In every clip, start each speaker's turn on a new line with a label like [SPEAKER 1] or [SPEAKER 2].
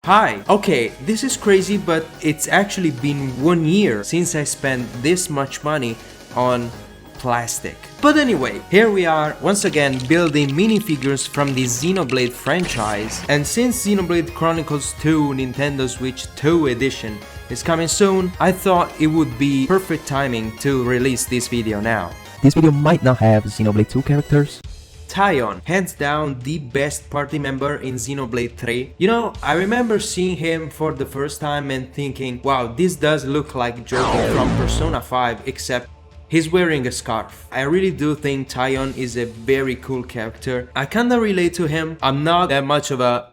[SPEAKER 1] Hi! Okay, this is crazy, but it's actually been 1 year since I spent this much money on plastic. But anyway, here we are once again building minifigures from the Xenoblade franchise, and since Xenoblade Chronicles 2 Nintendo Switch 2 edition is coming soon, I thought it would be perfect timing to release this video now.
[SPEAKER 2] This video might not have Xenoblade 2 characters.
[SPEAKER 1] Taion, hands down the best party member in Xenoblade 3. You know, I remember seeing him for the first time and thinking, wow, this does look like Joker from Persona 5, except he's wearing a scarf. I really do think Taion is a very cool character. I kinda relate to him. I'm not that much of a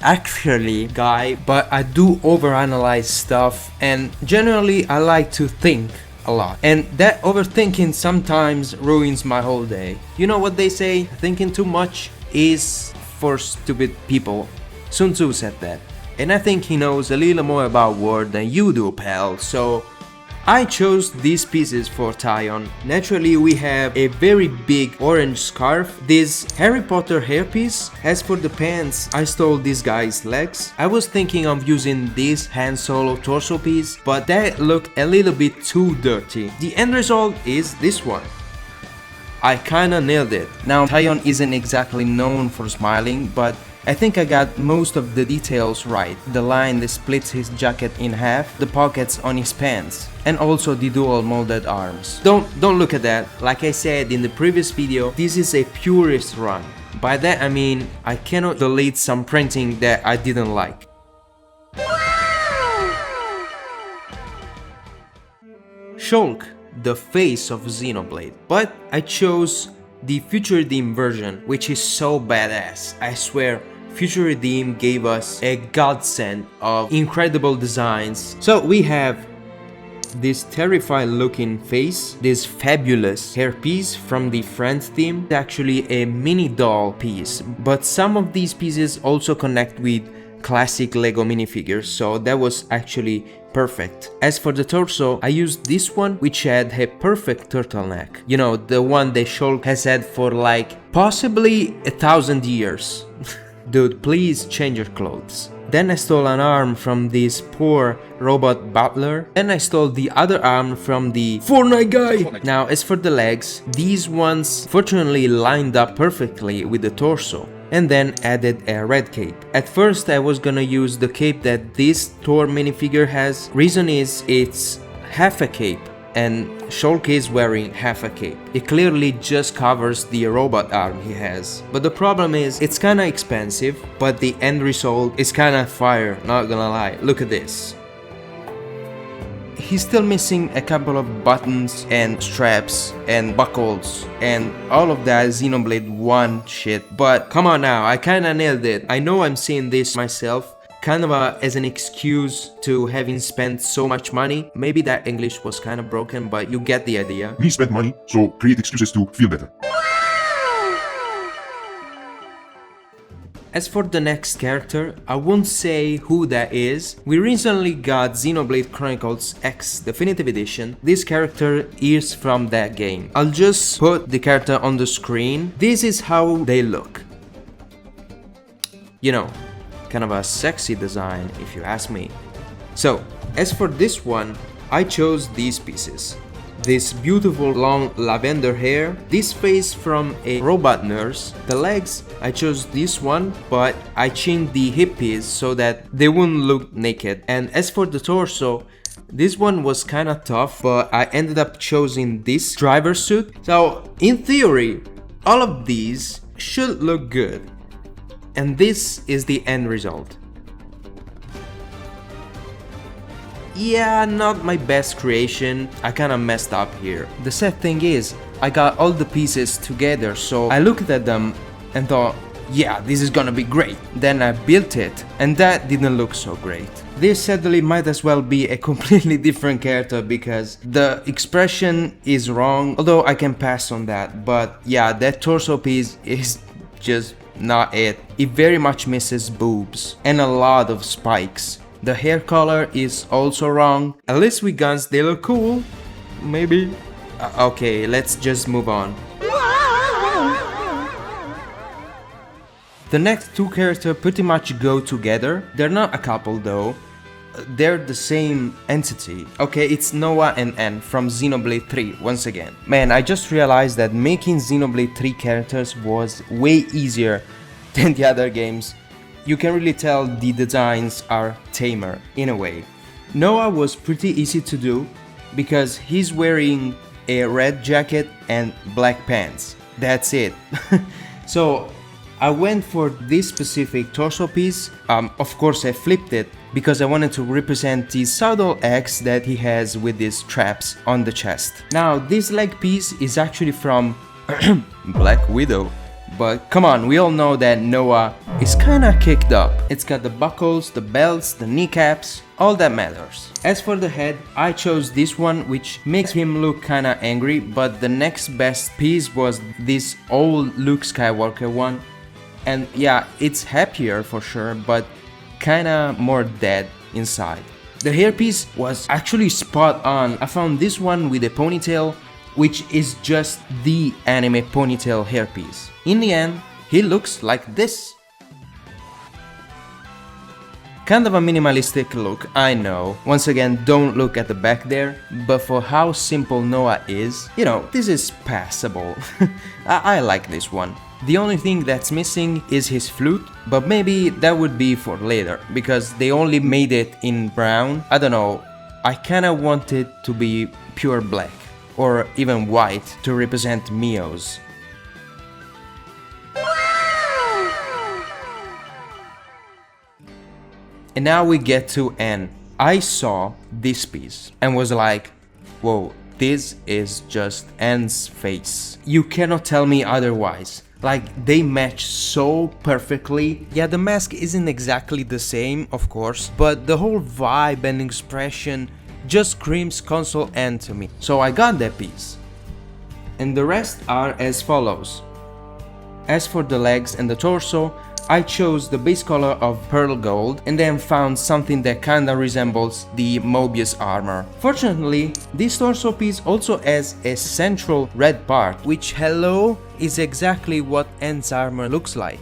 [SPEAKER 1] actually guy, but I do overanalyze stuff, and generally I like to think a lot, and that overthinking sometimes ruins my whole day. You know what they say, thinking too much is for stupid people. Sun Tzu said that, and I think he knows a little more about war than you do, pal, so I chose these pieces for Taion. Naturally, we have a very big orange scarf, this Harry Potter hairpiece. As for the pants, I stole this guy's legs. I was thinking of using this Han Solo torso piece, but that looked a little bit too dirty. The end result is this one. I kinda nailed it. Now, Taion isn't exactly known for smiling, but I think I got most of the details right. The line that splits his jacket in half, the pockets on his pants, and also the dual molded arms. Don't look at that. Like I said in the previous video, this is a purist run. By that I mean I cannot delete some printing that I didn't like. Shulk, the face of Xenoblade, but I chose the Future Redeem version, which is so badass. I swear, Future Redeem gave us a godsend of incredible designs. So we have this terrified looking face, this fabulous hairpiece from the Friends theme, actually a mini doll piece, but some of these pieces also connect with classic LEGO minifigures, so that was actually perfect. As for the torso, I used this one, which had a perfect turtleneck. You know, the one that Shulk has had for like possibly 1,000 years. Dude, please change your clothes. Then I stole an arm from this poor robot butler. Then I stole the other arm from the Fortnite guy. Now, as for the legs, these ones fortunately lined up perfectly with the torso, and then added a red cape. At first I was gonna use the cape that this Thor minifigure has. Reason is it's half a cape, and Shulk is wearing half a cape. It clearly just covers the robot arm he has. But the problem is, it's kinda expensive, but the end result is kinda fire, not gonna lie. Look at this. He's still missing a couple of buttons and straps and buckles and all of that Xenoblade 1 shit, but come on now, I kinda nailed it. I know I'm saying this myself, kind of as an excuse to having spent so much money. Maybe that English was kind of broken, but you get the idea.
[SPEAKER 3] We spent money, so create excuses to feel better.
[SPEAKER 1] As for the next character, I won't say who that is. We recently got Xenoblade Chronicles X Definitive Edition. This character is from that game. I'll just put the character on the screen. This is how they look. You know, kind of a sexy design if you ask me. So, as for this one, I chose these pieces. This beautiful long lavender hair, this face from a robot nurse. The legs, I chose this one, but I changed the hippies so that they wouldn't look naked. And as for the torso, this one was kinda tough, but I ended up choosing this driver suit. So in theory, all of these should look good. And this is the end result. Yeah, not my best creation, I kinda messed up here. The sad thing is, I got all the pieces together, so I looked at them and thought, yeah, this is gonna be great. Then I built it, and that didn't look so great. This sadly might as well be a completely different character because the expression is wrong, although I can pass on that. But yeah, that torso piece is just not it. It very much misses boobs and a lot of spikes. The hair color is also wrong. At least with guns they look cool. Maybe. Okay, let's just move on. The next two characters pretty much go together. They're not a couple though. They're the same entity. Okay, it's Noah and Anne from Xenoblade 3 once again. Man, I just realized that making Xenoblade 3 characters was way easier than the other games. You can really tell the designs are tamer in a way. Noah was pretty easy to do because he's wearing a red jacket and black pants. That's it. So I went for this specific torso piece. Of course I flipped it because I wanted to represent the subtle X that he has with these straps on the chest. Now this leg piece is actually from Black Widow. But come on, we all know that Noah is kinda kicked up. It's got the buckles, the belts, the kneecaps, all that matters. As for the head, I chose this one, which makes him look kinda angry, but the next best piece was this old Luke Skywalker one. And yeah, it's happier for sure, but kinda more dead inside. The hairpiece was actually spot on. I found this one with a ponytail, which is just the anime ponytail hairpiece. In the end, he looks like this. Kind of a minimalistic look, I know. Once again, don't look at the back there, but for how simple Noah is, you know, this is passable. I like this one. The only thing that's missing is his flute, but maybe that would be for later, because they only made it in brown. I don't know, I kinda want it to be pure black, or even white to represent Mio's. And now we get to Anne. I saw this piece and was like, whoa, this is just Anne's face. You cannot tell me otherwise. Like, they match so perfectly. Yeah, the mask isn't exactly the same, of course, but the whole vibe and expression just screams console Anne to me. So I got that piece. And the rest are as follows. As for the legs and the torso, I chose the base color of pearl gold and then found something that kinda resembles the Mobius armor. Fortunately, this torso piece also has a central red part, which, hello, is exactly what Anne's armor looks like.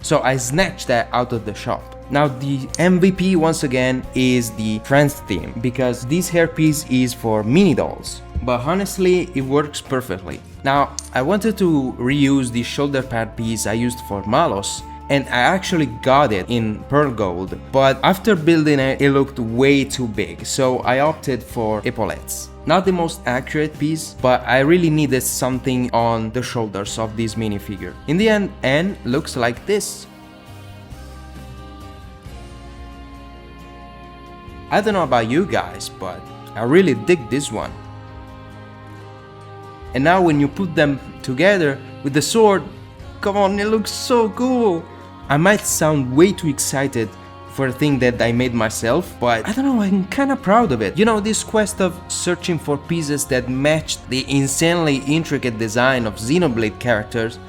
[SPEAKER 1] So I snatched that out of the shop. Now the MVP once again is the Friends theme, because this hairpiece is for mini dolls. But honestly, it works perfectly. Now, I wanted to reuse the shoulder pad piece I used for Malos, and I actually got it in pearl gold, but after building it, it looked way too big, so I opted for epaulettes. Not the most accurate piece, but I really needed something on the shoulders of this minifigure. In the end, Anne looks like this. I don't know about you guys, but I really dig this one. And now when you put them together with the sword, come on, it looks so cool! I might sound way too excited for a thing that I made myself, but I don't know, I'm kinda proud of it. You know, this quest of searching for pieces that matched the insanely intricate design of Xenoblade characters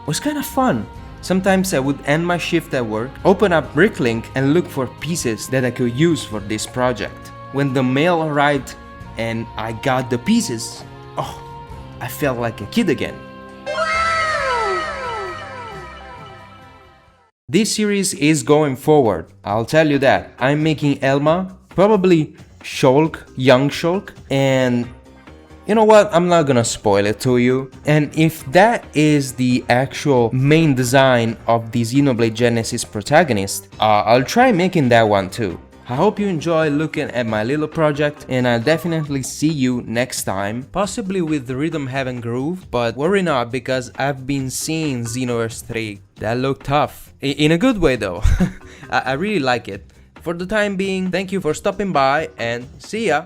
[SPEAKER 1] was kinda fun. Sometimes I would end my shift at work, open up Bricklink and look for pieces that I could use for this project. When the mail arrived and I got the pieces, oh, I felt like a kid again. This series is going forward, I'll tell you that. I'm making Elma, probably Shulk, young Shulk, and you know what, I'm not gonna spoil it to you. And if that is the actual main design of the Xenoblade Genesis protagonist, I'll try making that one too. I hope you enjoy looking at my little project, and I'll definitely see you next time, possibly with the Rhythm Heaven Groove, but worry not, because I've been seeing Xenoverse 3. That looked tough. In a good way though. I really like it. For the time being, thank you for stopping by and see ya!